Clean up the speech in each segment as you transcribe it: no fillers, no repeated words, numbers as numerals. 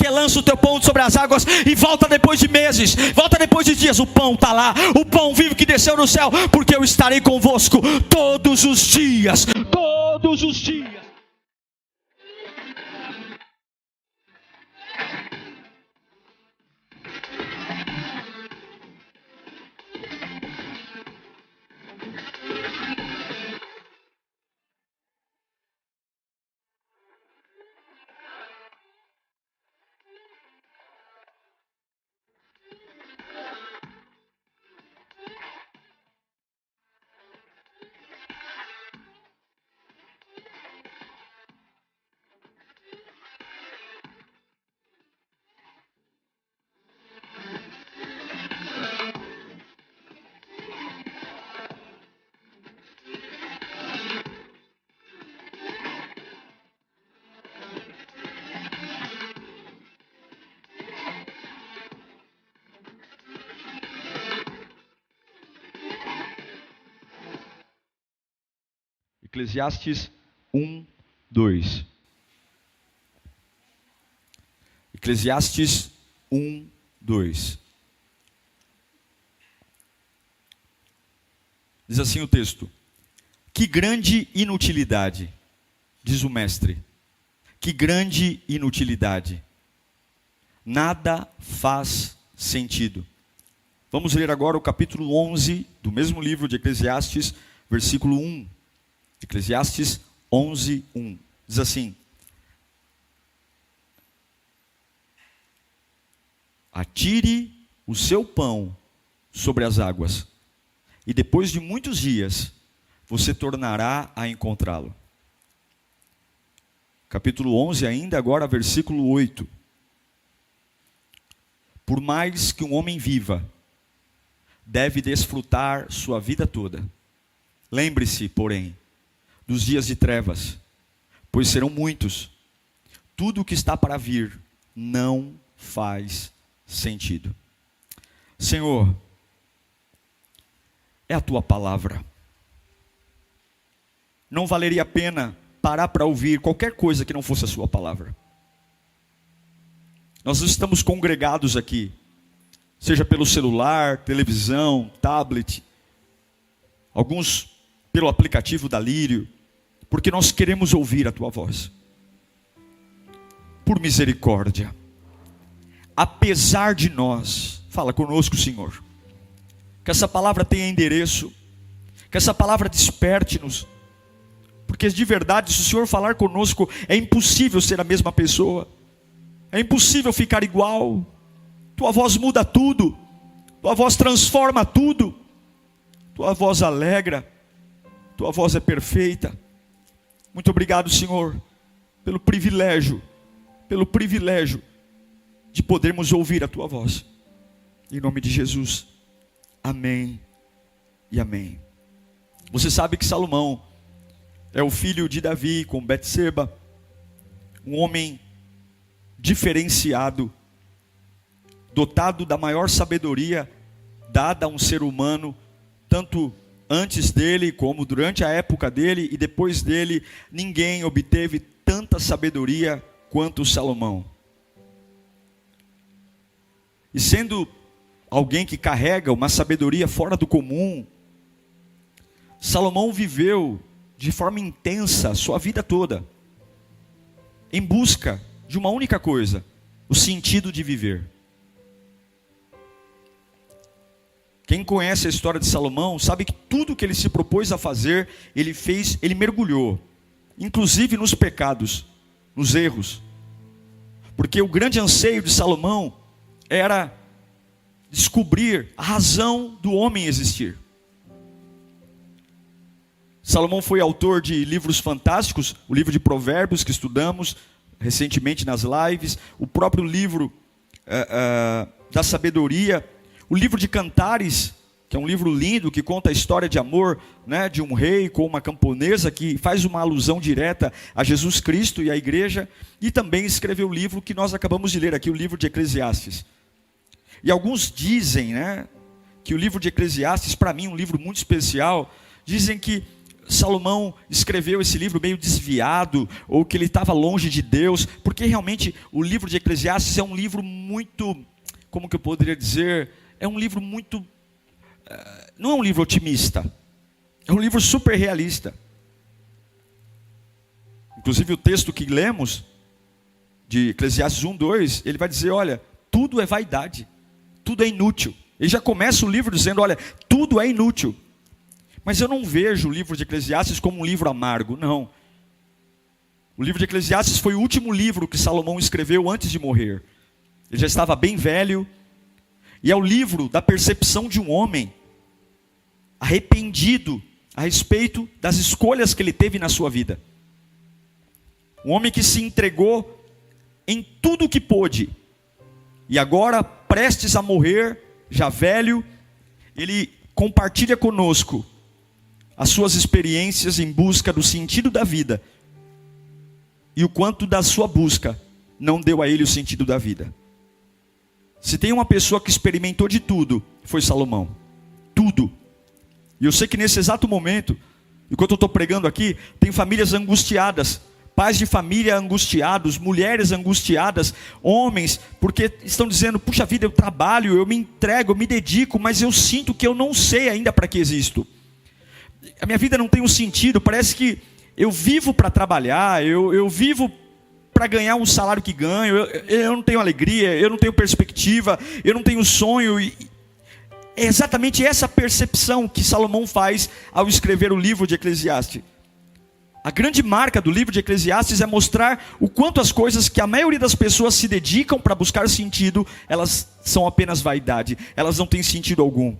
porque lança o teu pão sobre as águas e volta depois de meses, volta depois de dias. O pão está lá, o pão vivo que desceu do céu, porque eu estarei convosco todos os dias, todos os dias. Eclesiastes 1, 2. Eclesiastes 1, 2. Diz assim o texto: que grande inutilidade, diz o mestre, que grande inutilidade, nada faz sentido. Vamos ler agora o capítulo 11 do mesmo livro de Eclesiastes, versículo 1. Eclesiastes 11, 1. Diz assim: atire o seu pão sobre as águas, e depois de muitos dias você tornará a encontrá-lo. Capítulo 11 ainda, agora versículo 8. Por mais que um homem viva, deve desfrutar sua vida toda. Lembre-se, porém, dos dias de trevas, pois serão muitos. Tudo o que está para vir não faz sentido. Senhor, é a tua palavra. Não valeria a pena parar para ouvir qualquer coisa que não fosse a sua palavra. Nós estamos congregados aqui, seja pelo celular, televisão, tablet, alguns pelo aplicativo da Lírio, porque nós queremos ouvir a tua voz. Por misericórdia, apesar de nós, fala conosco, Senhor. Que essa palavra tenha endereço, que essa palavra desperte-nos, porque de verdade, se o Senhor falar conosco, é impossível ser a mesma pessoa, é impossível ficar igual. Tua voz muda tudo, tua voz transforma tudo, tua voz alegra, tua voz é perfeita. Muito obrigado, Senhor, pelo privilégio de podermos ouvir a tua voz. Em nome de Jesus, amém e amém. Você sabe que Salomão é o filho de Davi com Betseba, um homem diferenciado, dotado da maior sabedoria dada a um ser humano, tanto antes dele, como durante a época dele e depois dele. Ninguém obteve tanta sabedoria quanto Salomão. E sendo alguém que carrega uma sabedoria fora do comum, Salomão viveu de forma intensa a sua vida toda, em busca de uma única coisa: o sentido de viver. Quem conhece a história de Salomão sabe que tudo que ele se propôs a fazer, ele fez, ele mergulhou, inclusive nos pecados, nos erros. Porque o grande anseio de Salomão era descobrir a razão do homem existir. Salomão foi autor de livros fantásticos, o livro de Provérbios que estudamos recentemente nas lives, o próprio livro da sabedoria, o livro de Cantares, que é um livro lindo, que conta a história de amor, né, de um rei com uma camponesa, que faz uma alusão direta a Jesus Cristo e à igreja, e também escreveu o livro que nós acabamos de ler aqui, o livro de Eclesiastes. E alguns dizem, né, que o livro de Eclesiastes, para mim, um livro muito especial, dizem que Salomão escreveu esse livro meio desviado, ou que ele estava longe de Deus, porque realmente o livro de Eclesiastes é um livro muito, como que eu poderia dizer, é um livro muito, não é um livro otimista, é um livro super realista. Inclusive o texto que lemos, de Eclesiastes 1:2, ele vai dizer, olha, tudo é vaidade, tudo é inútil. Ele já começa o livro dizendo, olha, tudo é inútil. Mas eu não vejo o livro de Eclesiastes como um livro amargo, não. O livro de Eclesiastes foi o último livro que Salomão escreveu antes de morrer. Ele já estava bem velho, e é o livro da percepção de um homem arrependido a respeito das escolhas que ele teve na sua vida. Um homem que se entregou em tudo o que pôde, e agora, prestes a morrer, já velho, ele compartilha conosco as suas experiências em busca do sentido da vida, e o quanto da sua busca não deu a ele o sentido da vida. Se tem uma pessoa que experimentou de tudo, foi Salomão. Tudo. E eu sei que nesse exato momento, enquanto eu estou pregando aqui, tem famílias angustiadas, pais de família angustiados, mulheres angustiadas, homens, porque estão dizendo, puxa vida, eu trabalho, eu me entrego, eu me dedico, mas eu sinto que eu não sei ainda para que existo. A minha vida não tem um sentido, parece que eu vivo para trabalhar, eu vivo para ganhar um salário que ganho, eu não tenho alegria, eu não tenho perspectiva, eu não tenho sonho. É exatamente essa percepção que Salomão faz ao escrever o livro de Eclesiastes. A grande marca do livro de Eclesiastes é mostrar o quanto as coisas que a maioria das pessoas se dedicam para buscar sentido, elas são apenas vaidade, elas não têm sentido algum.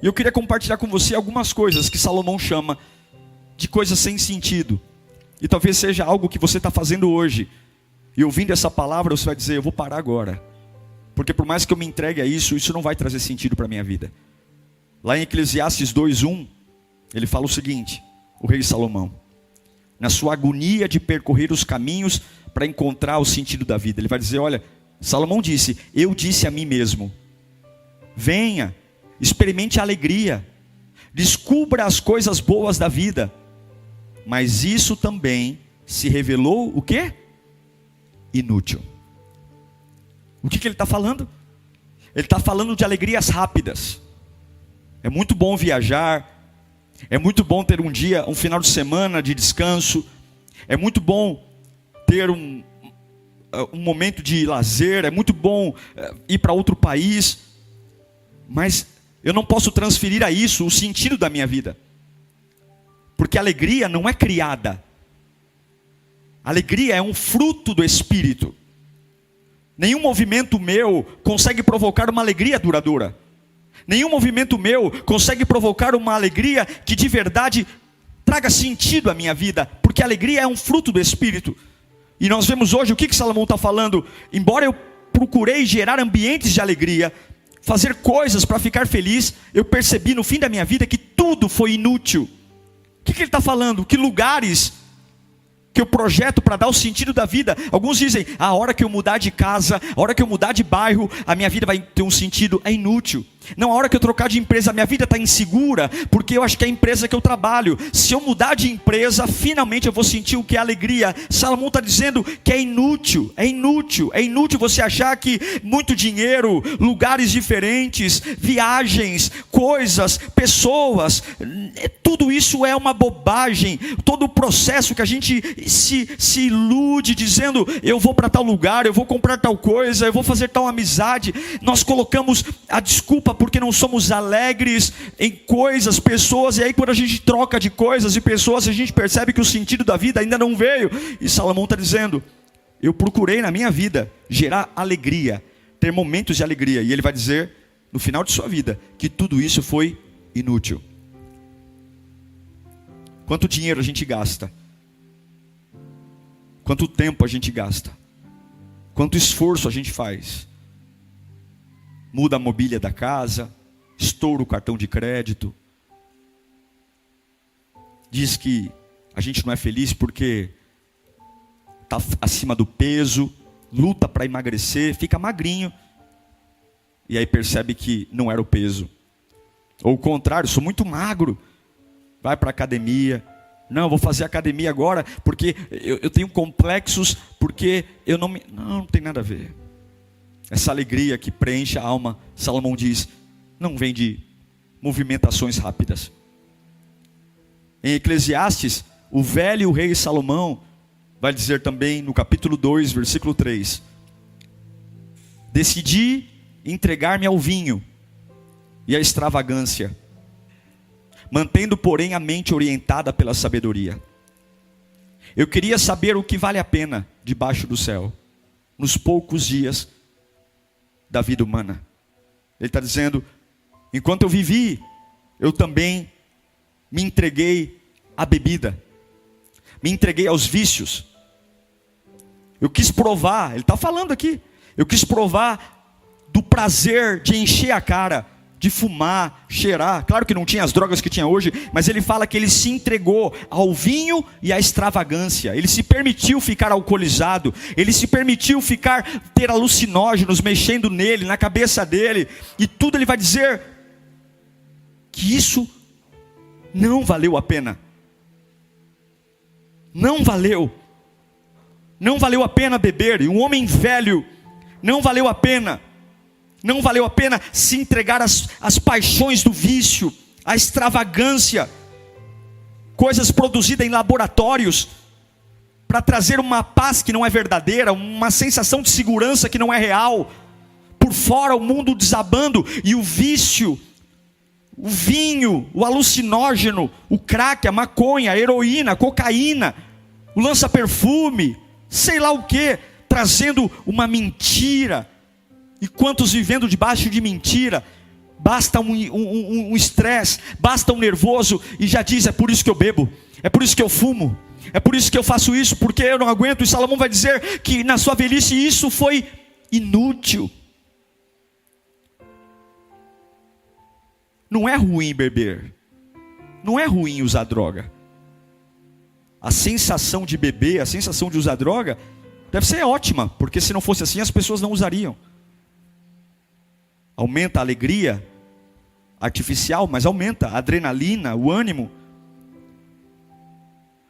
E eu queria compartilhar com você algumas coisas que Salomão chama de coisas sem sentido. E talvez seja algo que você está fazendo hoje. E ouvindo essa palavra você vai dizer, eu vou parar agora. Porque por mais que eu me entregue a isso, isso não vai trazer sentido para a minha vida. Lá em Eclesiastes 2:1, ele fala o seguinte, o rei Salomão, na sua agonia de percorrer os caminhos para encontrar o sentido da vida. Ele vai dizer, olha, Salomão disse, eu disse a mim mesmo, venha, experimente a alegria, descubra as coisas boas da vida. Mas isso também se revelou o quê? Inútil. O que ele está falando? Ele está falando de alegrias rápidas. É muito bom viajar, é muito bom ter um dia, um final de semana de descanso, é muito bom ter um momento de lazer, é muito bom ir para outro país, mas eu não posso transferir a isso o sentido da minha vida. Porque a alegria não é criada. A alegria é um fruto do Espírito. Nenhum movimento meu consegue provocar uma alegria duradoura. Nenhum movimento meu consegue provocar uma alegria que de verdade traga sentido à minha vida. Porque a alegria é um fruto do Espírito. E nós vemos hoje o que Salomão está falando. Embora eu procurei gerar ambientes de alegria, fazer coisas para ficar feliz, eu percebi no fim da minha vida que tudo foi inútil. O que ele está falando? Que lugares que eu projeto para dar o sentido da vida. Alguns dizem, a hora que eu mudar de casa, a hora que eu mudar de bairro, a minha vida vai ter um sentido. É inútil. Não, a hora que eu trocar de empresa, a minha vida está insegura, porque eu acho que é a empresa que eu trabalho. Se eu mudar de empresa, finalmente eu vou sentir o que é alegria. Salomão está dizendo que é inútil, é inútil. É inútil você achar que muito dinheiro, lugares diferentes, viagens, coisas, pessoas, tudo isso é uma bobagem. Todo o processo que a gente se ilude dizendo, eu vou para tal lugar, eu vou comprar tal coisa, eu vou fazer tal amizade. Nós colocamos a desculpa porque não somos alegres em coisas, pessoas, e aí quando a gente troca de coisas e pessoas, a gente percebe que o sentido da vida ainda não veio. E Salomão está dizendo, eu procurei na minha vida gerar alegria, ter momentos de alegria, e ele vai dizer, no final de sua vida, que tudo isso foi inútil. Quanto dinheiro a gente gasta? Quanto tempo a gente gasta? Quanto esforço a gente faz? Muda a mobília da casa, estoura o cartão de crédito, diz que a gente não é feliz porque está acima do peso, luta para emagrecer, fica magrinho, e aí percebe que não era o peso. Ou o contrário, sou muito magro, vai para a academia. Não, eu vou fazer academia agora porque eu tenho complexos, porque eu não me... Não tem nada a ver. Essa alegria que preenche a alma, Salomão diz, não vem de movimentações rápidas. Em Eclesiastes, o velho rei Salomão vai dizer também no capítulo 2, versículo 3: decidi entregar-me ao vinho e à extravagância, mantendo, porém, a mente orientada pela sabedoria. Eu queria saber o que vale a pena debaixo do céu, nos poucos dias da vida humana. Ele está dizendo, enquanto eu vivi, eu também me entreguei à bebida, me entreguei aos vícios. Eu quis provar, ele está falando aqui, eu quis provar do prazer de encher a cara, de fumar, cheirar. Claro que não tinha as drogas que tinha hoje, mas ele fala que ele se entregou ao vinho e à extravagância. Ele se permitiu ficar alcoolizado, ele se permitiu ter alucinógenos mexendo nele, na cabeça dele, e tudo ele vai dizer que isso não valeu a pena. Não valeu a pena beber. E um homem velho, não valeu a pena se entregar às paixões do vício, à extravagância, coisas produzidas em laboratórios, para trazer uma paz que não é verdadeira, uma sensação de segurança que não é real. Por fora o mundo desabando, e o vício, o vinho, o alucinógeno, o crack, a maconha, a heroína, a cocaína, o lança-perfume, sei lá o que, trazendo uma mentira. E quantos vivendo debaixo de mentira? Basta um estresse, basta um nervoso, e já diz, é por isso que eu bebo, é por isso que eu fumo, é por isso que eu faço isso, porque eu não aguento. E Salomão vai dizer que na sua velhice isso foi inútil. Não é ruim beber, não é ruim usar droga. A sensação de beber, a sensação de usar droga, deve ser ótima, porque se não fosse assim as pessoas não usariam. Aumenta a alegria artificial, mas aumenta a adrenalina, o ânimo.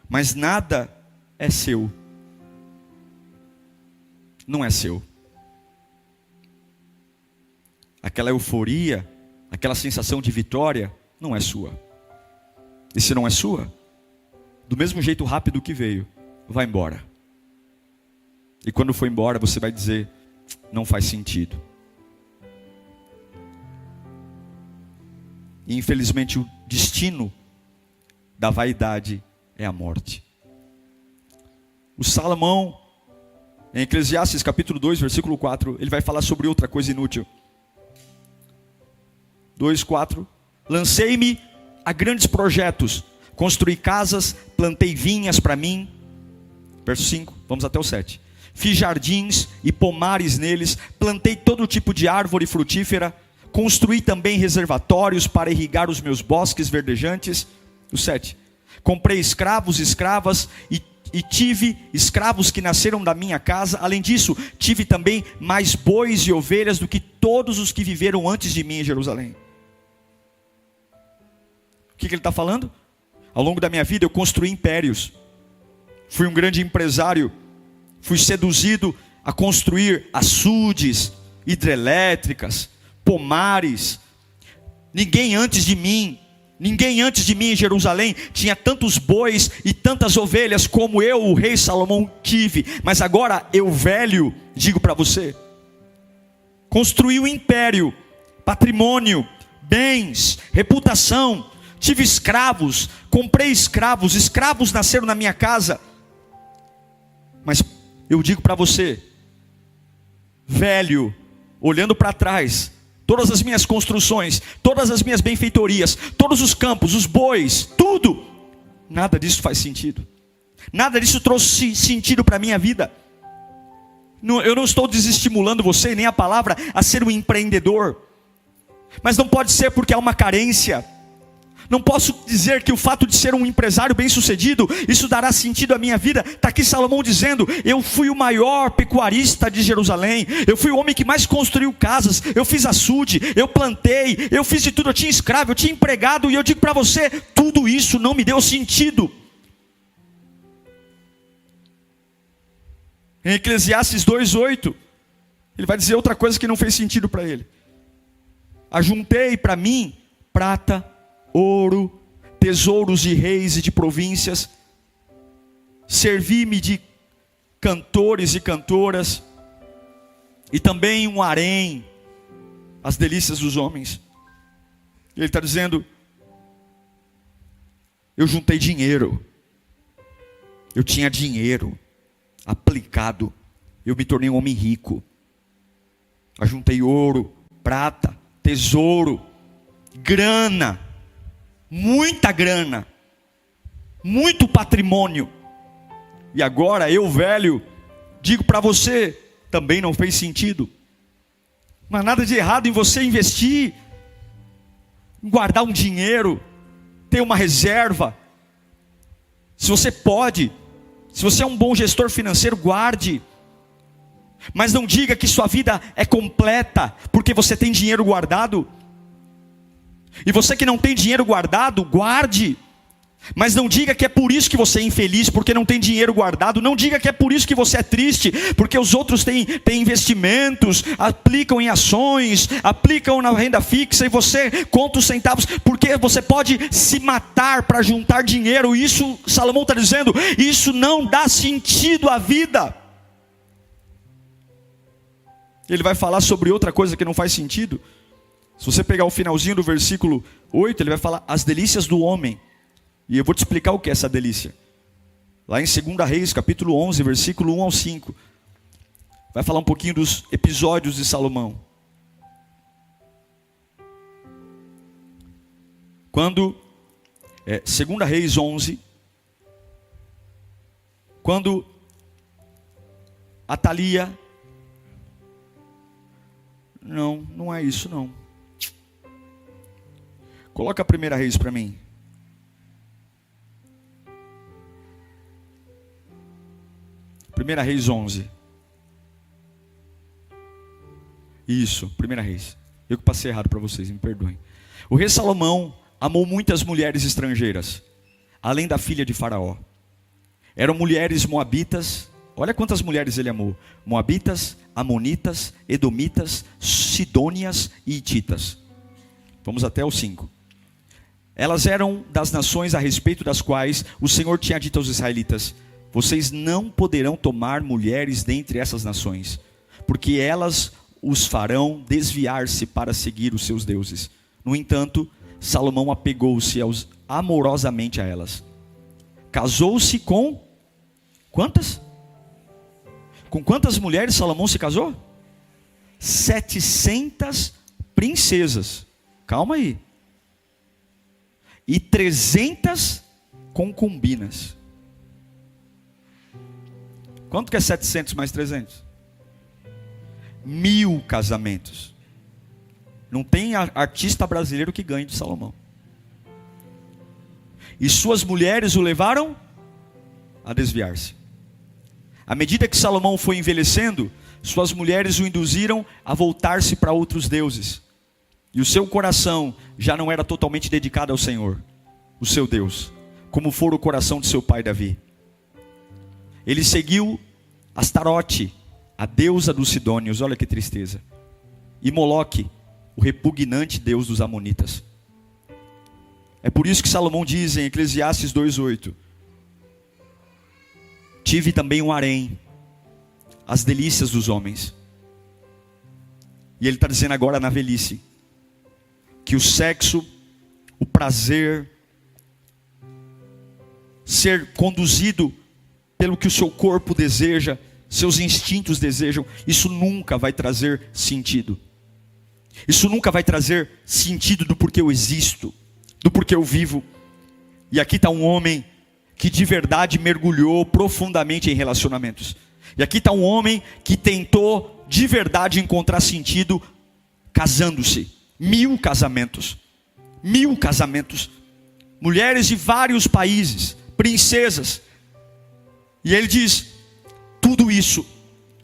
Mas nada é seu. Não é seu. Aquela euforia, aquela sensação de vitória, não é sua. E se não é sua, do mesmo jeito rápido que veio, vai embora. E quando for embora, você vai dizer, não faz sentido. E infelizmente o destino da vaidade é a morte. O Salomão, em Eclesiastes capítulo 2, versículo 4, ele vai falar sobre outra coisa inútil. 2:4, lancei-me a grandes projetos, construí casas, plantei vinhas para mim. Verso 5, vamos até o 7. Fiz jardins e pomares neles, plantei todo tipo de árvore frutífera, construí também reservatórios para irrigar os meus bosques verdejantes. O 7. Comprei escravos e escravas e tive escravos que nasceram da minha casa. Além disso, tive também mais bois e ovelhas do que todos os que viveram antes de mim em Jerusalém. O que ele está falando? Ao longo da minha vida eu construí impérios. Fui um grande empresário. Fui seduzido a construir açudes, hidrelétricas, pomares. Ninguém antes de mim em Jerusalém tinha tantos bois e tantas ovelhas como eu, o rei Salomão, tive. Mas agora eu, velho, digo para você, construí um império, patrimônio, bens, reputação, tive escravos, comprei escravos, escravos nasceram na minha casa. Mas eu digo para você, velho, olhando para trás, todas as minhas construções, todas as minhas benfeitorias, todos os campos, os bois, tudo, nada disso faz sentido. Nada disso trouxe sentido para a minha vida. Eu não estou desestimulando você, nem a palavra, a ser um empreendedor. Mas não pode ser porque há uma carência. Não posso dizer que o fato de ser um empresário bem-sucedido, isso dará sentido à minha vida. Está aqui Salomão dizendo: eu fui o maior pecuarista de Jerusalém, eu fui o homem que mais construiu casas, eu fiz açude, eu plantei, eu fiz de tudo, eu tinha escravo, eu tinha empregado, e eu digo para você, tudo isso não me deu sentido. Em Eclesiastes 2:8, ele vai dizer outra coisa que não fez sentido para ele: ajuntei para mim prata, ouro, tesouros de reis e de províncias, servi-me de cantores e cantoras, e também um harém, as delícias dos homens. Ele está dizendo: eu juntei dinheiro, eu tinha dinheiro aplicado, eu me tornei um homem rico, ajuntei ouro, prata, tesouro, grana, muita grana, muito patrimônio. E agora eu, velho, digo para você, também não fez sentido. Não há nada de errado em você investir, em guardar um dinheiro, ter uma reserva. Se você pode, se você é um bom gestor financeiro, guarde. Mas não diga que sua vida é completa porque você tem dinheiro guardado. E você que não tem dinheiro guardado, guarde. Mas não diga que é por isso que você é infeliz, porque não tem dinheiro guardado. Não diga que é por isso que você é triste, porque os outros têm investimentos, aplicam em ações, aplicam na renda fixa, e você conta os centavos, porque você pode se matar para juntar dinheiro. Isso, Salomão está dizendo, isso não dá sentido à vida. Ele vai falar sobre outra coisa que não faz sentido. Se você pegar o finalzinho do versículo 8, ele vai falar as delícias do homem. E eu vou te explicar o que é essa delícia. Lá em 2 Reis, capítulo 11, versículo 1 ao 5. Vai falar um pouquinho dos episódios de Salomão. Quando, 2 Reis 11, quando Atalia... Não é isso não. Coloca a 1 Reis para mim. Primeira Reis 11. Isso, 1 Reis. Eu que passei errado para vocês, me perdoem. O rei Salomão amou muitas mulheres estrangeiras, além da filha de Faraó. Eram mulheres moabitas. Olha quantas mulheres ele amou: moabitas, amonitas, edomitas, sidônias e hititas. Vamos até o 5. Elas eram das nações a respeito das quais o Senhor tinha dito aos israelitas: vocês não poderão tomar mulheres dentre essas nações, porque elas os farão desviar-se para seguir os seus deuses. No entanto, Salomão apegou-se amorosamente a elas. Casou-se com quantas? Com quantas mulheres Salomão se casou? 700 princesas. Calma aí. E 300 concubinas. Quanto que é 700 mais 300? 1000 casamentos. Não tem artista brasileiro que ganhe de Salomão. E suas mulheres o levaram a desviar-se. À medida que Salomão foi envelhecendo, suas mulheres o induziram a voltar-se para outros deuses. E o seu coração já não era totalmente dedicado ao Senhor, o seu Deus, como fora o coração de seu pai Davi. Ele seguiu Astarote, a deusa dos sidônios, olha que tristeza, e Moloque, o repugnante deus dos amonitas. É por isso que Salomão diz em Eclesiastes 2:8: tive também um harém, as delícias dos homens. E ele está dizendo agora na velhice, que o sexo, o prazer, ser conduzido pelo que o seu corpo deseja, seus instintos desejam, isso nunca vai trazer sentido. Isso nunca vai trazer sentido do porquê eu existo, do porquê eu vivo. E aqui está um homem que de verdade mergulhou profundamente em relacionamentos. E aqui está um homem que tentou de verdade encontrar sentido casando-se. 1000 casamentos. 1000 casamentos. mulheres de vários países, princesas. E ele diz: tudo isso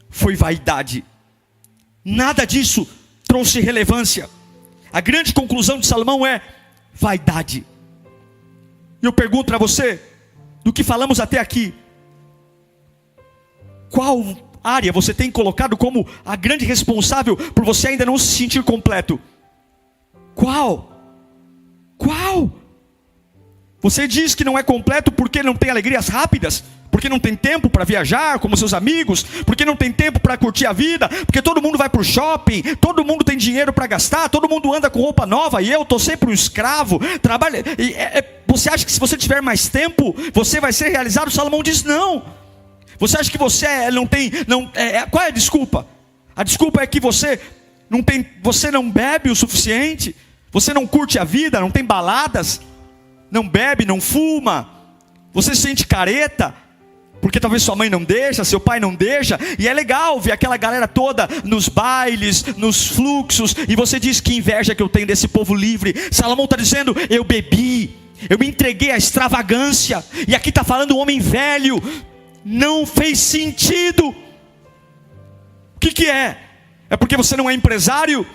foi vaidade. Nada disso trouxe relevância. A grande conclusão de Salomão é vaidade. E eu pergunto para você, do que falamos até aqui, qual área você tem colocado como a grande responsável por você ainda não se sentir completo? Qual? Você diz que não é completo porque não tem alegrias rápidas, porque não tem tempo para viajar como seus amigos, porque não tem tempo para curtir a vida, porque todo mundo vai para o shopping, todo mundo tem dinheiro para gastar, todo mundo anda com roupa nova e eu estou sempre um escravo, trabalho. Você acha que se você tiver mais tempo, você vai ser realizado? Salomão diz não. Você acha que você não tem, qual é a desculpa? A desculpa é que você não bebe o suficiente, você não curte a vida, não tem baladas, não bebe, não fuma, você se sente careta, porque talvez sua mãe não deixa, seu pai não deixa, e é legal ver aquela galera toda nos bailes, nos fluxos, e você diz: que inveja que eu tenho desse povo livre. Salomão está dizendo: eu bebi, eu me entreguei à extravagância, e aqui está falando um homem velho, não fez sentido. O que é? É porque você não é empresário?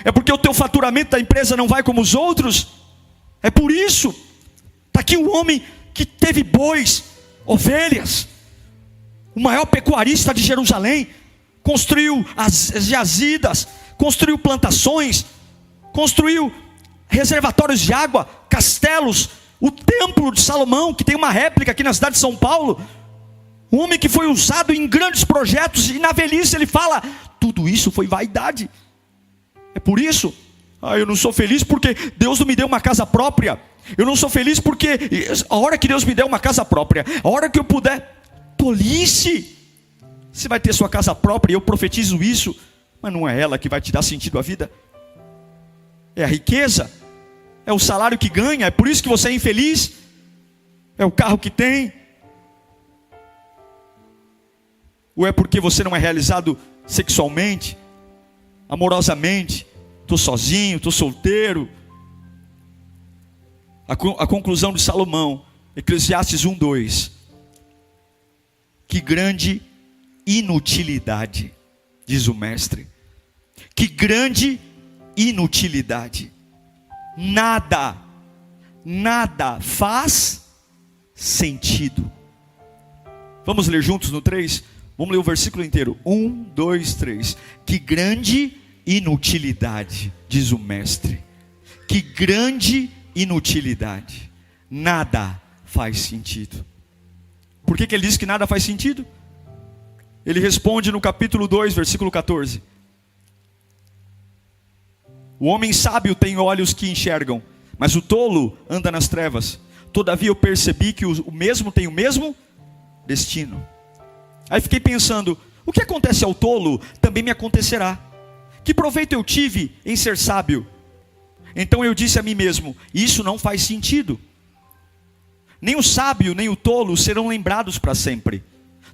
É porque o teu faturamento da empresa não vai como os outros? É por isso. Está aqui um homem que teve bois, ovelhas, o maior pecuarista de Jerusalém, construiu as jazidas, construiu plantações, construiu reservatórios de água, castelos, o templo de Salomão, que tem uma réplica aqui na cidade de São Paulo. Um homem que foi usado em grandes projetos, e na velhice ele fala: tudo isso foi vaidade. É por isso. Eu não sou feliz porque Deus não me deu uma casa própria. Eu não sou feliz porque a hora que Deus me der uma casa própria, a hora que eu puder. Tolice. Você vai ter sua casa própria, e eu profetizo isso, mas não é ela que vai te dar sentido à vida. É a riqueza, é o salário que ganha, é por isso que você é infeliz, é o carro que tem, ou é porque você não é realizado sexualmente, amorosamente? Estou sozinho, estou solteiro. A conclusão de Salomão, Eclesiastes 1:2. Que grande inutilidade, diz o mestre. Que grande inutilidade. Nada faz sentido. Vamos ler juntos no 3? Vamos ler o versículo inteiro. 1, 2, 3. Que grande inutilidade, diz o mestre. Que grande inutilidade. Nada faz sentido. Por que ele diz que nada faz sentido? Ele responde no capítulo 2, versículo 14. O homem sábio tem olhos que enxergam, mas o tolo anda nas trevas. Todavia eu percebi que o mesmo tem o mesmo destino. Aí fiquei pensando: o que acontece ao tolo também me acontecerá. Que proveito eu tive em ser sábio? Então eu disse a mim mesmo: isso não faz sentido. Nem o sábio nem o tolo serão lembrados para sempre.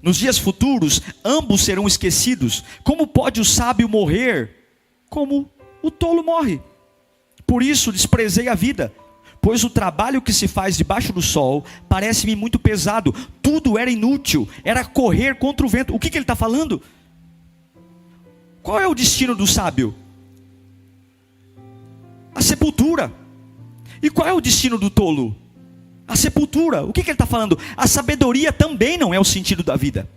Nos dias futuros ambos serão esquecidos. Como pode o sábio morrer como o tolo morre? Por isso desprezei a vida, pois o trabalho que se faz debaixo do sol parece-me muito pesado. Tudo era inútil, era correr contra o vento. O que ele está falando? Qual é o destino do sábio? A sepultura. E qual é o destino do tolo? A sepultura. O que ele está falando? A sabedoria também não é o sentido da vida.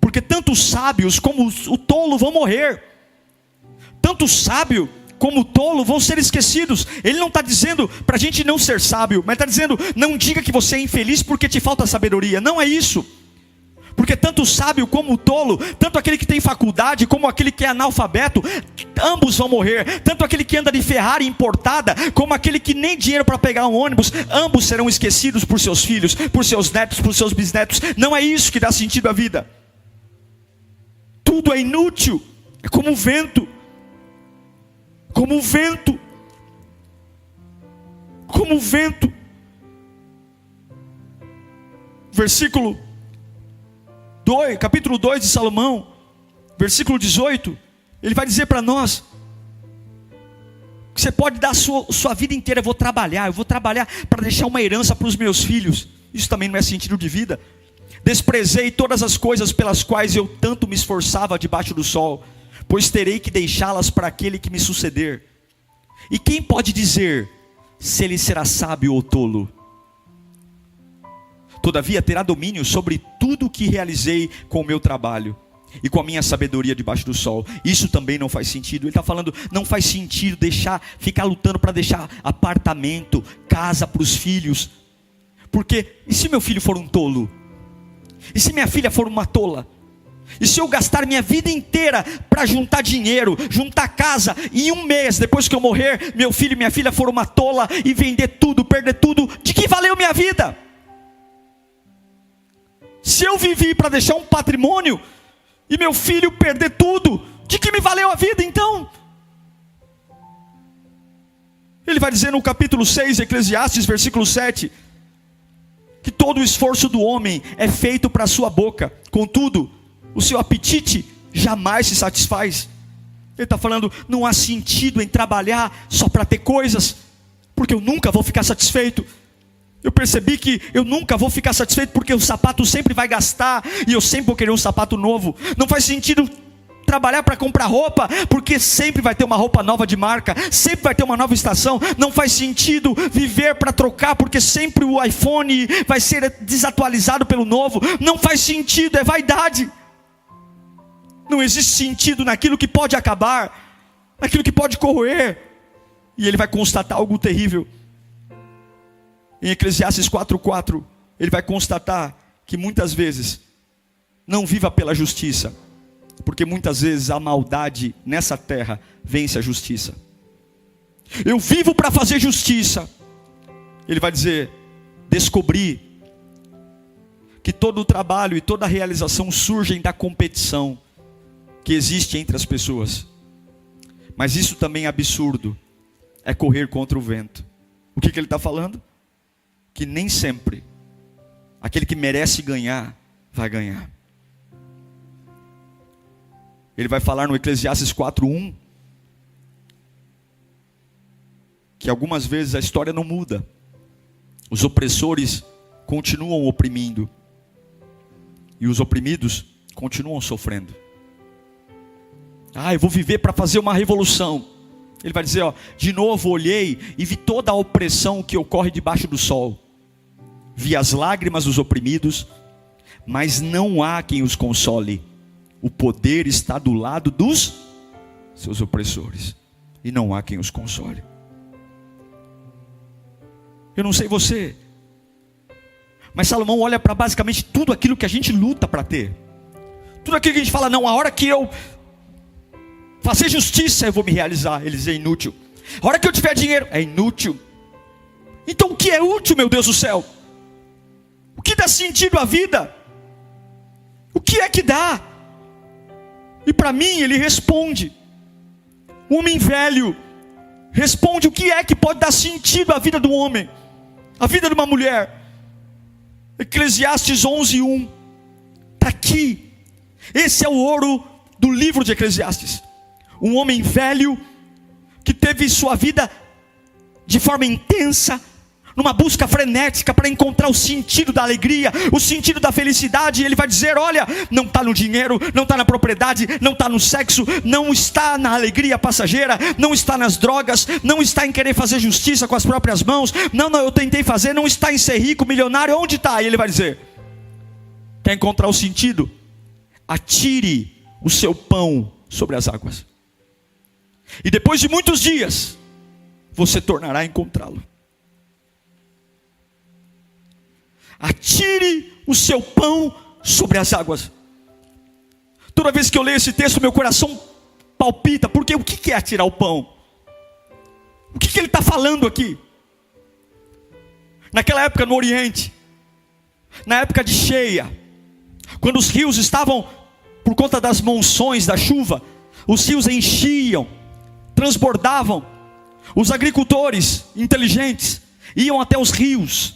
Porque tanto os sábios como o tolo vão morrer. Tanto o sábio como o tolo vão ser esquecidos. Ele não está dizendo para a gente não ser sábio, mas está dizendo: não diga que você é infeliz porque te falta sabedoria. Não é isso. Porque tanto o sábio como o tolo, tanto aquele que tem faculdade como aquele que é analfabeto, ambos vão morrer. Tanto aquele que anda de Ferrari importada, como aquele que nem dinheiro para pegar um ônibus, ambos serão esquecidos por seus filhos, por seus netos, por seus bisnetos. Não é isso que dá sentido à vida. Tudo é inútil, é como o vento. Como o vento. Como o vento. Versículo 2, capítulo 2 de Salomão, versículo 18, ele vai dizer para nós: Você pode dar a sua vida inteira. Eu vou trabalhar para deixar uma herança para os meus filhos. Isso também não é sentido de vida. Desprezei todas as coisas pelas quais eu tanto me esforçava debaixo do sol, pois terei que deixá-las para aquele que me suceder. E quem pode dizer se ele será sábio ou tolo? Todavia terá domínio sobre tudo o que realizei com o meu trabalho e com a minha sabedoria debaixo do sol. Isso também não faz sentido. Ele está falando, não faz sentido ficar lutando para deixar apartamento, casa para os filhos. Porque, e se meu filho for um tolo? E se minha filha for uma tola? E se eu gastar minha vida inteira para juntar dinheiro, juntar casa, e em um mês, depois que eu morrer, meu filho e minha filha for uma tola e vender tudo, perder tudo, de que valeu minha vida? Se eu vivi para deixar um patrimônio e meu filho perder tudo, de que me valeu a vida então? Ele vai dizer no capítulo 6, Eclesiastes, versículo 7, que todo o esforço do homem é feito para a sua boca, contudo, o seu apetite jamais se satisfaz. Ele está falando, não há sentido em trabalhar só para ter coisas, porque eu nunca vou ficar satisfeito. Eu percebi que eu nunca vou ficar satisfeito, porque o sapato sempre vai gastar, e eu sempre vou querer um sapato novo. Não faz sentido trabalhar para comprar roupa, porque sempre vai ter uma roupa nova de marca, sempre vai ter uma nova estação. Não faz sentido viver para trocar, porque sempre o iPhone vai ser desatualizado pelo novo. Não faz sentido, é vaidade. Não existe sentido naquilo que pode acabar, naquilo que pode corroer. E ele vai constatar algo terrível. Em Eclesiastes 4:4, ele vai constatar que muitas vezes não viva pela justiça, porque muitas vezes a maldade nessa terra vence a justiça. Eu vivo para fazer justiça. Ele vai dizer, descobri que todo o trabalho e toda a realização surgem da competição que existe entre as pessoas. Mas isso também é absurdo, é correr contra o vento. O que ele está falando? Que nem sempre aquele que merece ganhar, vai ganhar. Ele vai falar no Eclesiastes 4:1 que algumas vezes a história não muda. Os opressores continuam oprimindo e os oprimidos continuam sofrendo. Eu vou viver para fazer uma revolução. Ele vai dizer, de novo olhei e vi toda a opressão que ocorre debaixo do sol. Vi as lágrimas dos oprimidos, mas não há quem os console. O poder está do lado dos seus opressores, e não há quem os console. Eu não sei você, mas Salomão olha para basicamente tudo aquilo que a gente luta para ter. Tudo aquilo que a gente fala, não, a hora que eu fazer justiça eu vou me realizar. Ele diz, é inútil. A hora que eu tiver dinheiro, é inútil. Então o que é útil, meu Deus do céu? O que dá sentido à vida? O que é que dá? E para mim ele responde. O homem velho responde o que é que pode dar sentido à vida do homem, à vida de uma mulher. Eclesiastes 11:1 está aqui. Esse é o ouro do livro de Eclesiastes. Um homem velho que teve sua vida de forma intensa, numa busca frenética para encontrar o sentido da alegria, o sentido da felicidade. E ele vai dizer, olha, não está no dinheiro, não está na propriedade, não está no sexo, não está na alegria passageira, não está nas drogas, não está em querer fazer justiça com as próprias mãos. Não, eu tentei fazer, não está em ser rico, milionário. Onde está? E ele vai dizer, quer encontrar o sentido? Atire o seu pão sobre as águas, e depois de muitos dias você tornará a encontrá-lo. Atire o seu pão sobre as águas. Toda vez que eu leio esse texto, meu coração palpita, porque o que é atirar o pão? O que ele está falando aqui? Naquela época no Oriente, na época de cheia, quando os rios estavam, por conta das monções, da chuva, os rios enchiam, transbordavam. Os agricultores inteligentes iam até os rios,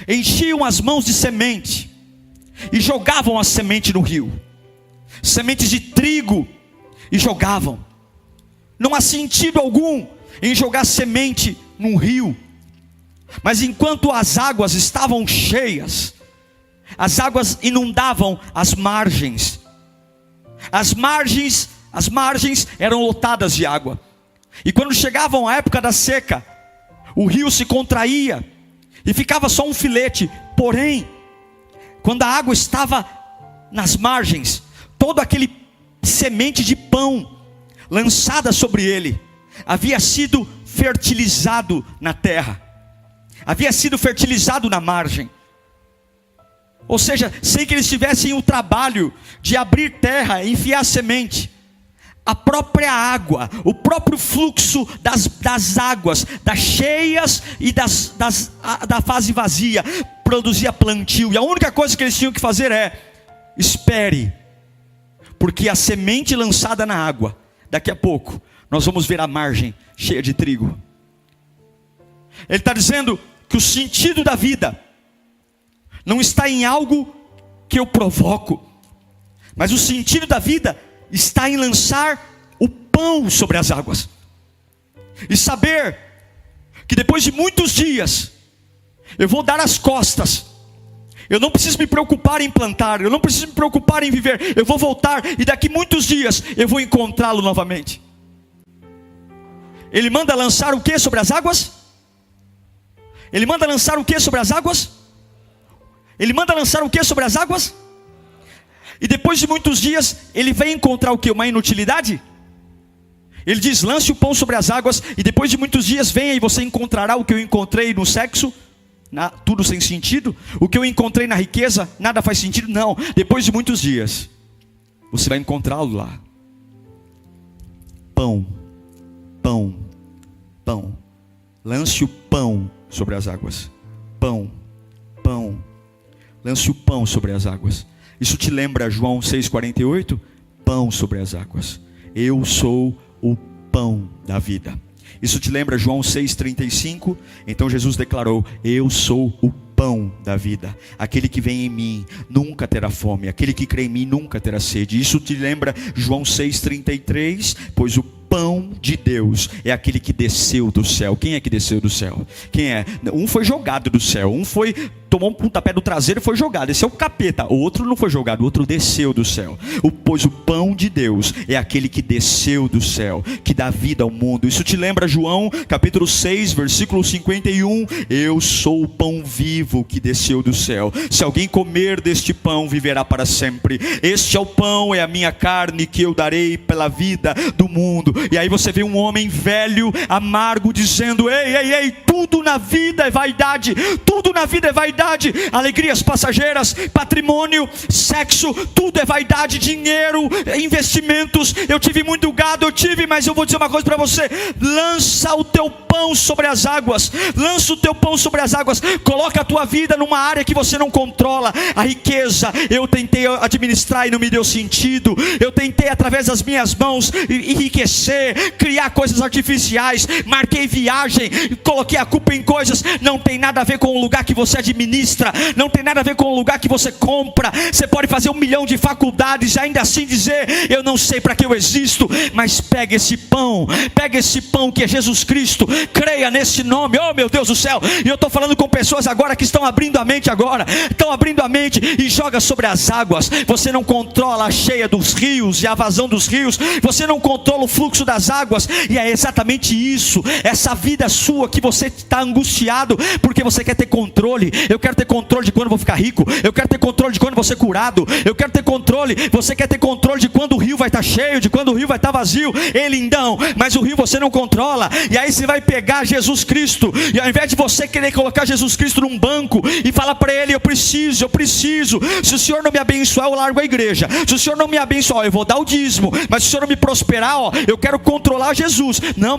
enchiam as mãos de semente e jogavam a semente no rio, sementes de trigo, e jogavam. Não há sentido algum em jogar semente num rio, mas enquanto as águas estavam cheias, as águas inundavam as margens. As margens eram lotadas de água. E quando chegavam a época da seca, o rio se contraía e ficava só um filete. Porém, quando a água estava nas margens, todo aquele semente de pão lançada sobre ele havia sido fertilizado na terra, havia sido fertilizado na margem. Ou seja, sem que eles tivessem o trabalho de abrir terra e enfiar semente, a própria água, o próprio fluxo das águas, das cheias e da fase vazia, produzia plantio. E a única coisa que eles tinham que fazer é: espere, porque a semente lançada na água, daqui a pouco nós vamos ver a margem cheia de trigo. Ele está dizendo que o sentido da vida não está em algo que eu provoco, mas o sentido da vida está em lançar o pão sobre as águas, e saber que depois de muitos dias, eu vou dar as costas. Eu não preciso me preocupar em plantar, eu não preciso me preocupar em viver. Eu vou voltar e daqui muitos dias eu vou encontrá-lo novamente. Ele manda lançar o que sobre as águas? Ele manda lançar o que sobre as águas? Ele manda lançar o que sobre as águas? E depois de muitos dias, ele vem encontrar o que? Uma inutilidade? Ele diz: lance o pão sobre as águas, e depois de muitos dias venha e você encontrará o que eu encontrei no sexo, tudo sem sentido. O que eu encontrei na riqueza, nada faz sentido. Não, depois de muitos dias, você vai encontrá-lo lá. Pão, pão, pão. Lance o pão sobre as águas. Pão, pão. Lance o pão sobre as águas. Isso te lembra João 6,48? Pão sobre as águas. Eu sou o pão da vida. Isso te lembra João 6,35? Então Jesus declarou: eu sou o pão da vida. Aquele que vem em mim nunca terá fome. Aquele que crê em mim nunca terá sede. Isso te lembra João 6,33? Pois o pão de Deus é aquele que desceu do céu. Quem é que desceu do céu? Quem é? Um foi jogado do céu. Um foi, tomou um pontapé do traseiro e foi jogado. Esse é o capeta. O outro não foi jogado, o outro desceu do céu. Pois o pão de Deus é aquele que desceu do céu, que dá vida ao mundo. Isso te lembra João capítulo 6, versículo 51? Eu sou o pão vivo que desceu do céu. Se alguém comer deste pão, viverá para sempre. Este é o pão, é a minha carne que eu darei pela vida do mundo. E aí você vê um homem velho, amargo, dizendo: ei, ei, ei, tudo na vida é vaidade. Tudo na vida é vaidade. Alegrias passageiras, patrimônio, sexo, tudo é vaidade. Dinheiro, investimentos. Eu tive muito gado, mas eu vou dizer uma coisa para você: lança o teu pão sobre as águas. Lança o teu pão sobre as águas. Coloca a tua vida numa área que você não controla. A riqueza, eu tentei administrar e não me deu sentido. Eu tentei através das minhas mãos enriquecer, criar coisas artificiais, marquei viagem, coloquei a culpa em coisas. Não tem nada a ver com o lugar que você administra, não tem nada a ver com o lugar que você compra. Você pode fazer 1 milhão de faculdades e ainda assim dizer: eu não sei para que eu existo. Mas pega esse pão que é Jesus Cristo, creia nesse nome. Oh meu Deus do céu, e eu estou falando com pessoas agora que estão abrindo a mente e joga sobre as águas. Você não controla a cheia dos rios e a vazão dos rios, você não controla o fluxo das águas. E é exatamente isso, essa vida sua que você está angustiado porque você quer ter controle. Eu quero ter controle de quando eu vou ficar rico, eu quero ter controle de quando eu vou ser curado, eu quero ter controle. Você quer ter controle de quando o rio vai estar cheio, de quando o rio vai estar vazio. Lindão, mas o rio você não controla. E aí você vai pegar Jesus Cristo, e ao invés de você querer colocar Jesus Cristo num banco e falar para ele: eu preciso, se o Senhor não me abençoar, eu largo a igreja. Se o Senhor não me abençoar, eu vou dar o dízimo. Mas se o Senhor não me prosperar, eu quero controlar Jesus. Não,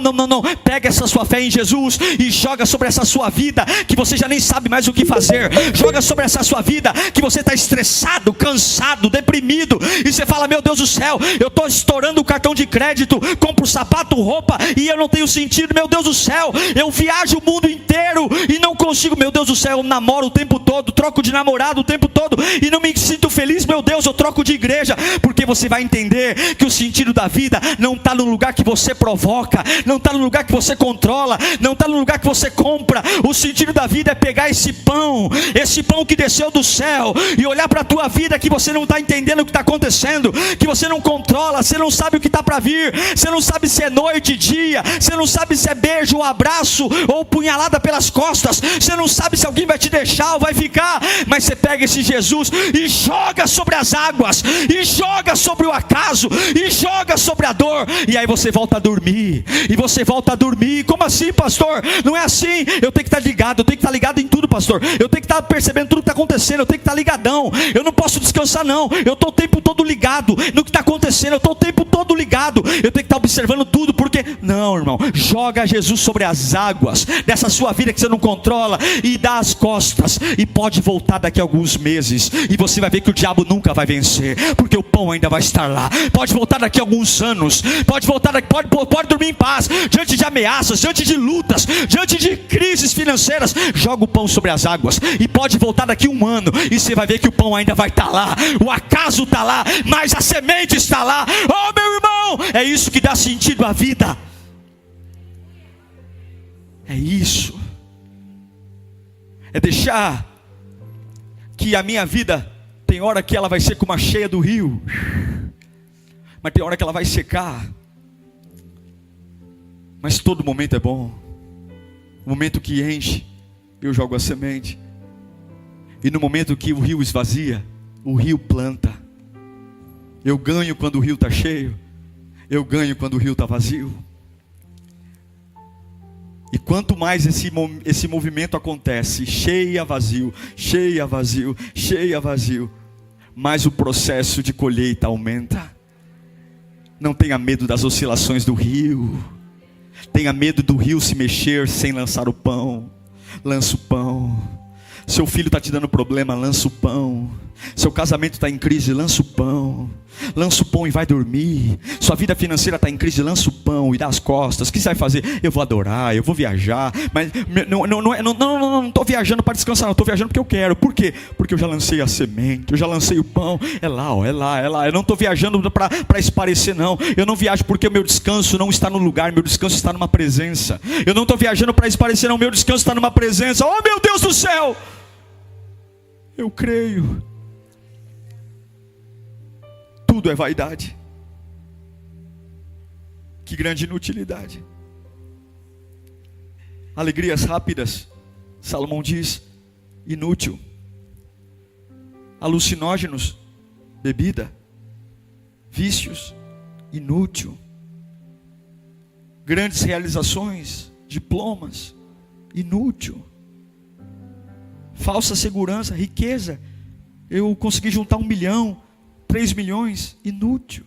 pega essa sua fé em Jesus e joga sobre essa sua vida, que você já nem sabe mais o que fazer. vencer. Joga sobre essa sua vida que você está estressado, cansado, deprimido, e você fala: meu Deus do céu, eu estou estourando o cartão de crédito, compro sapato, roupa, e eu não tenho sentido. Meu Deus do céu, eu viajo o mundo inteiro e não consigo. Meu Deus do céu, eu namoro o tempo todo, troco de namorado o tempo todo e não me sinto feliz. Meu Deus, eu troco de igreja. Porque você vai entender que o sentido da vida não está no lugar que você provoca, não está no lugar que você controla, não está no lugar que você compra. O sentido da vida é pegar esse pão que desceu do céu, e olhar para a tua vida que você não está entendendo o que está acontecendo, que você não controla, você não sabe o que está para vir, você não sabe se é noite, dia, você não sabe se é beijo ou abraço ou punhalada pelas costas, você não sabe se alguém vai te deixar ou vai ficar, mas você pega esse Jesus e joga sobre as águas, e joga sobre o acaso, e joga sobre a dor, e aí você volta a dormir, e você volta a dormir. Como assim, pastor? Não é assim. Eu tenho que estar ligado, eu tenho que estar ligado em tudo, pastor. Eu tenho que estar percebendo tudo que está acontecendo, eu tenho que estar ligadão, eu não posso descansar não, eu estou o tempo todo ligado no que está acontecendo, eu estou o tempo todo ligado, eu tenho que estar observando tudo, porque, não, irmão, joga Jesus sobre as águas, dessa sua vida que você não controla, e dá as costas, e pode voltar daqui a alguns meses, e você vai ver que o diabo nunca vai vencer, porque o pão ainda vai estar lá. Pode voltar daqui a alguns anos, pode voltar daqui, pode dormir em paz, diante de ameaças, diante de lutas, diante de crises financeiras, joga o pão sobre as águas, e pode voltar daqui a um ano, e você vai ver que o pão ainda vai estar lá, o acaso está lá, mas a semente está lá. Oh, meu irmão, é isso que dá sentido à vida, é isso, é deixar que a minha vida, tem hora que ela vai ser como a cheia do rio, mas tem hora que ela vai secar, mas todo momento é bom. O momento que enche, eu jogo a semente, e no momento que o rio esvazia, o rio planta. Eu ganho quando o rio está cheio, eu ganho quando o rio está vazio. E quanto mais esse movimento acontece, cheia, vazio, cheia, vazio, cheia, vazio, mais o processo de colheita aumenta. Não tenha medo das oscilações do rio, tenha medo do rio se mexer sem lançar o pão. Lança o pão. Seu filho está te dando problema, lança o pão. Seu casamento está em crise, lança o pão. Lança o pão e vai dormir. Sua vida financeira está em crise, lança o pão e dá as costas. O que você vai fazer? Eu vou adorar, eu vou viajar. Mas não estou viajando para descansar, não estou viajando porque eu quero. Por quê? Porque eu já lancei a semente, eu já lancei o pão. É lá, ó, é lá, é lá. Eu não estou viajando para esparecer, não. Eu não viajo porque o meu descanso não está no lugar, meu descanso está numa presença. Eu não estou viajando para esparecer, não. Meu descanso está numa presença. Oh, meu Deus do céu! Eu creio. Tudo é vaidade. Que grande inutilidade. Alegrias rápidas, Salomão diz, inútil. Alucinógenos, bebida. Vícios, inútil. Grandes realizações, diplomas, inútil. Falsa segurança, riqueza. Eu consegui juntar 1 milhão, 3 milhões, inútil.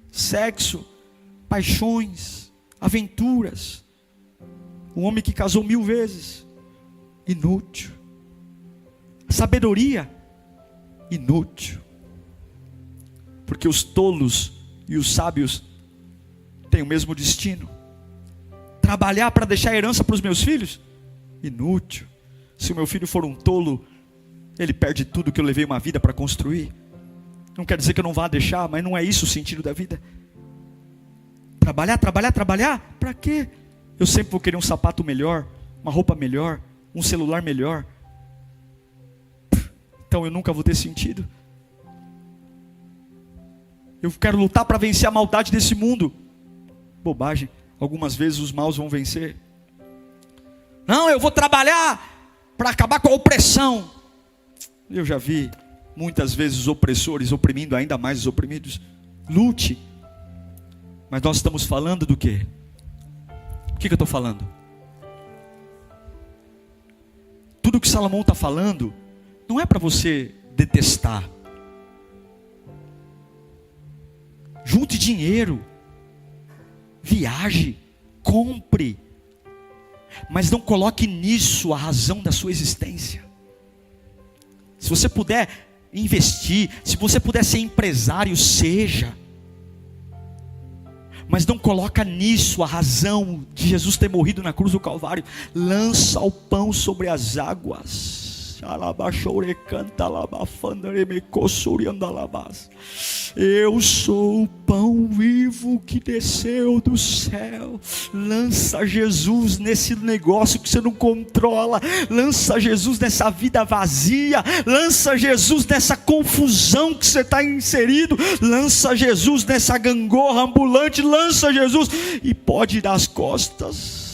Sexo, paixões, aventuras. Um homem que casou 1000 vezes, inútil. Sabedoria, inútil. Porque os tolos e os sábios têm o mesmo destino. Trabalhar para deixar herança para os meus filhos, inútil. Se o meu filho for um tolo, ele perde tudo que eu levei uma vida para construir. Não quer dizer que eu não vá deixar, mas não é isso o sentido da vida. Trabalhar, trabalhar, trabalhar, para quê? Eu sempre vou querer um sapato melhor, uma roupa melhor, um celular melhor. Então eu nunca vou ter sentido. Eu quero lutar para vencer a maldade desse mundo. Bobagem, algumas vezes os maus vão vencer. Não, eu vou trabalhar para acabar com a opressão. Eu já vi muitas vezes os opressores oprimindo ainda mais os oprimidos. Lute. Mas nós estamos falando do quê? O que eu estou falando? Tudo que Salomão está falando não é para você detestar. Junte dinheiro, viaje, compre, mas não coloque nisso a razão da sua existência. Se você puder investir, se você puder ser empresário, seja. Mas não coloca nisso a razão de Jesus ter morrido na cruz do Calvário. Lança o pão sobre as águas. Eu sou o pão vivo que desceu do céu. Lança Jesus nesse negócio que você não controla. Lança Jesus nessa vida vazia. Lança Jesus nessa confusão que você está inserido. Lança Jesus nessa gangorra ambulante. Lança Jesus e pode dar as costas.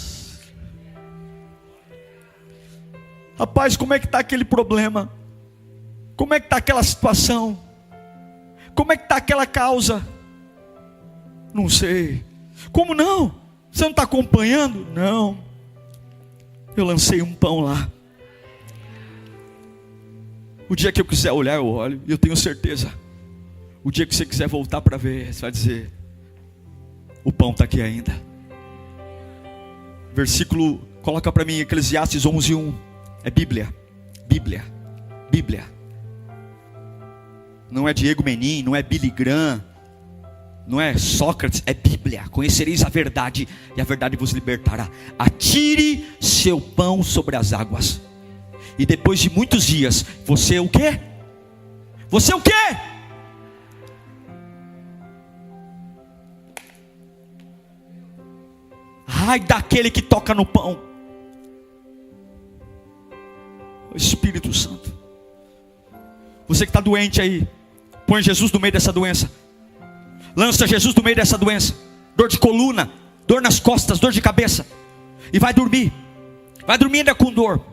Rapaz, como é que está aquele problema? Como é que está aquela situação? Como é que está aquela causa? Não sei. Como não? Você não está acompanhando? Não. Eu lancei um pão lá. O dia que eu quiser olhar, eu olho. E eu tenho certeza. O dia que você quiser voltar para ver, você vai dizer: o pão está aqui ainda. Versículo, coloca para mim, Eclesiastes 11:1. É Bíblia. Bíblia. Bíblia. Não é Diego Menin, não é Billy Graham, não é Sócrates, é Bíblia. Conhecereis a verdade e a verdade vos libertará. Atire seu pão sobre as águas. E depois de muitos dias, você o quê? Você o quê? Ai daquele que toca no pão. O Espírito Santo. Você que está doente aí, põe Jesus no meio dessa doença. Lança Jesus no meio dessa doença. Dor de coluna, dor nas costas, dor de cabeça. E vai dormir. Vai dormir ainda com dor.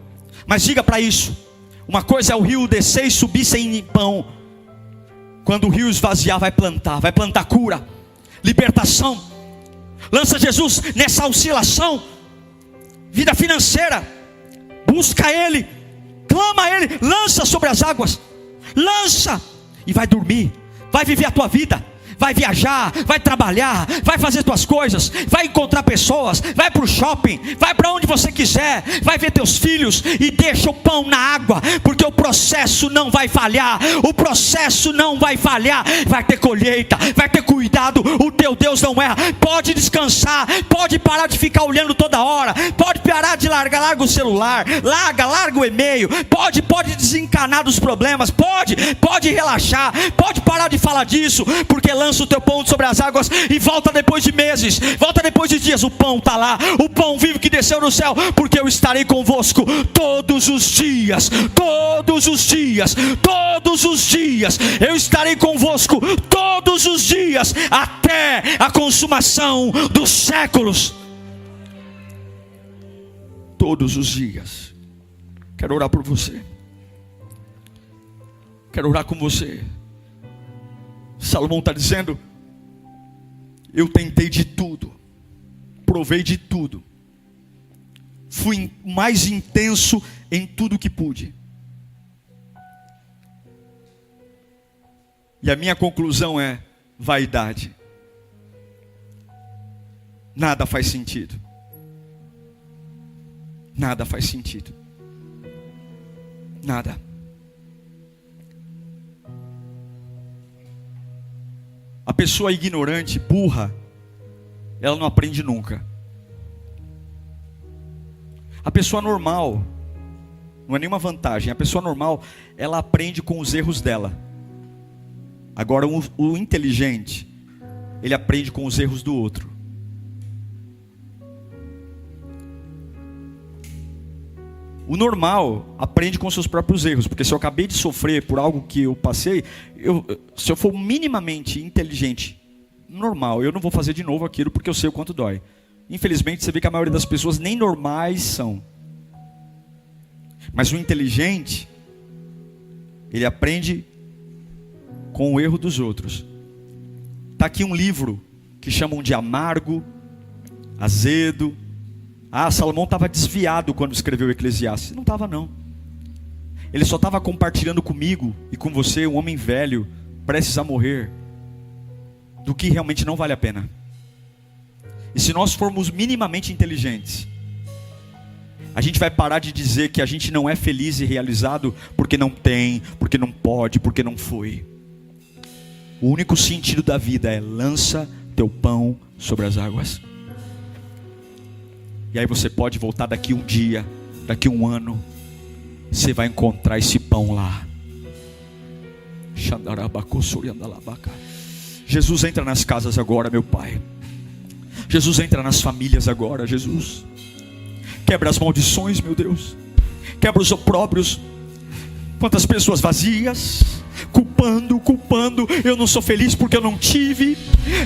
Mas diga para isso: uma coisa é o rio descer e subir sem pão. Quando o rio esvaziar, vai plantar cura, libertação. Lança Jesus nessa oscilação. Vida financeira. Busca Ele. Clama a Ele. Lança sobre as águas. Lança. E vai dormir. Vai viver a tua vida. Vai viajar, vai trabalhar, vai fazer tuas coisas, vai encontrar pessoas, vai para o shopping, vai para onde você quiser, vai ver teus filhos e deixa o pão na água, porque o processo não vai falhar, o processo não vai falhar, vai ter colheita, vai ter cuidado, o teu Deus não erra. Pode descansar, pode parar de ficar olhando toda hora, pode parar de larga o celular, larga o e-mail, pode desencanar dos problemas, pode relaxar, pode parar de falar disso, porque lança o teu pão sobre as águas e volta depois de meses, volta depois de dias. O pão está lá, o pão vivo que desceu do céu, porque eu estarei convosco todos os dias, todos os dias, todos os dias. Eu estarei convosco todos os dias, até a consumação dos séculos. Todos os dias. Quero orar por você. Quero orar com você. Salomão está dizendo: eu tentei de tudo, provei de tudo, fui mais intenso em tudo que pude, e a minha conclusão é vaidade. Nada faz sentido. Nada faz sentido. Nada. A pessoa ignorante, burra, ela não aprende nunca. A pessoa normal, não é nenhuma vantagem, a pessoa normal, ela aprende com os erros dela. Agora o inteligente, ele aprende com os erros do outro. O normal aprende com seus próprios erros, porque se eu acabei de sofrer por algo que eu passei, se eu for minimamente inteligente, normal, eu não vou fazer de novo aquilo, porque eu sei o quanto dói. Infelizmente você vê que a maioria das pessoas nem normais são. Mas o inteligente, ele aprende com o erro dos outros. Está aqui um livro que chamam de amargo, azedo. Salomão estava desviado quando escreveu Eclesiastes. Não estava não. Ele só estava compartilhando comigo e com você, um homem velho, prestes a morrer, do que realmente não vale a pena. E se nós formos minimamente inteligentes, A gente vai parar de dizer que a gente não é feliz e realizado porque não tem, porque não pode, porque não foi. O único sentido da vida é: lança teu pão sobre as águas. E aí você pode voltar daqui um dia, daqui um ano, você vai encontrar esse pão lá. Jesus, entra nas casas agora, meu Pai. Jesus, entra nas famílias agora, Jesus. Quebra as maldições, meu Deus. Quebra os opróbrios. Quantas pessoas vazias, culpando, eu não sou feliz porque eu não tive,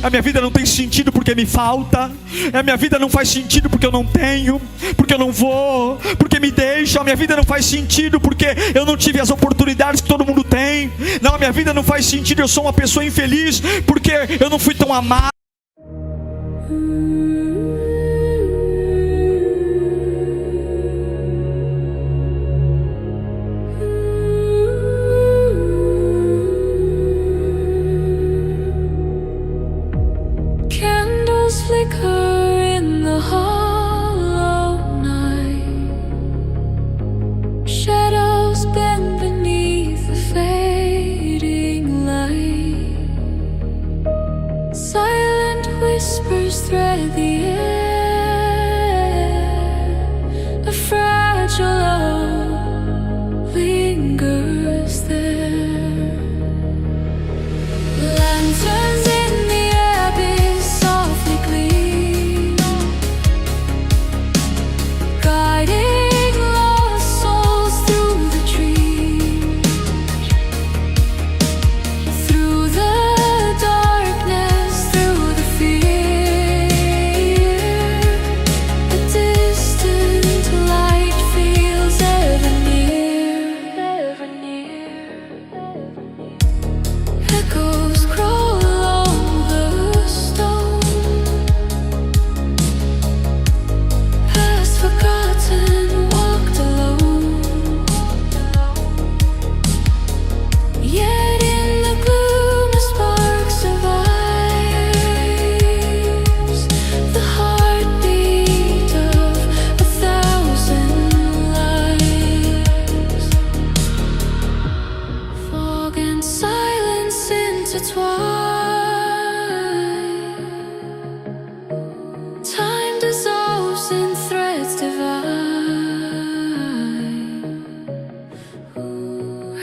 a minha vida não tem sentido porque me falta, a minha vida não faz sentido porque eu não tenho, porque eu não vou, porque me deixam, a minha vida não faz sentido porque eu não tive as oportunidades que todo mundo tem, não, a minha vida não faz sentido, eu sou uma pessoa infeliz porque eu não fui tão amado. Flicker in the hollow night, shadows bend beneath the fading light, silent whispers thread the air, a fragile love lingers there. Lanterns in the abyss softly gleam, guiding lost souls through the dreams, through the darkness, through the fear. A distant light feels ever near, ever near. Echoes crawl along the stone, past forgotten, walked alone. Yet in the gloom a spark survives, the heartbeat of 1,000 lives. Fog and silence intertwine, time dissolves in threads divine.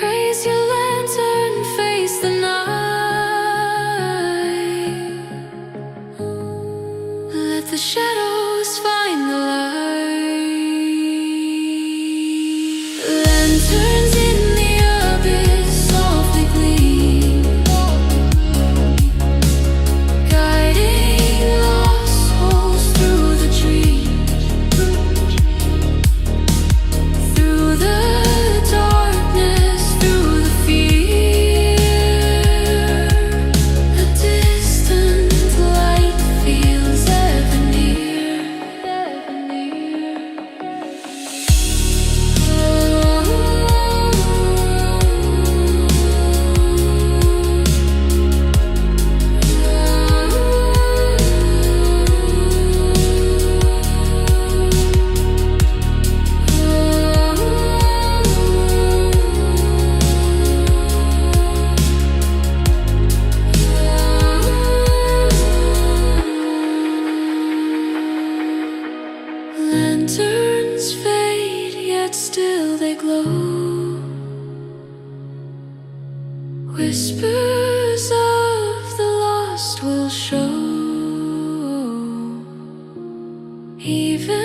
Raise your lantern, face the night, let the shadows find the light. Lanterns in the abyss softly gleam, guiding lost souls through the dreams, through the darkness, through the fear. A distant light feels ever near, ever near. Lanterns fade, yet still they glow. Whispers of the lost will show, even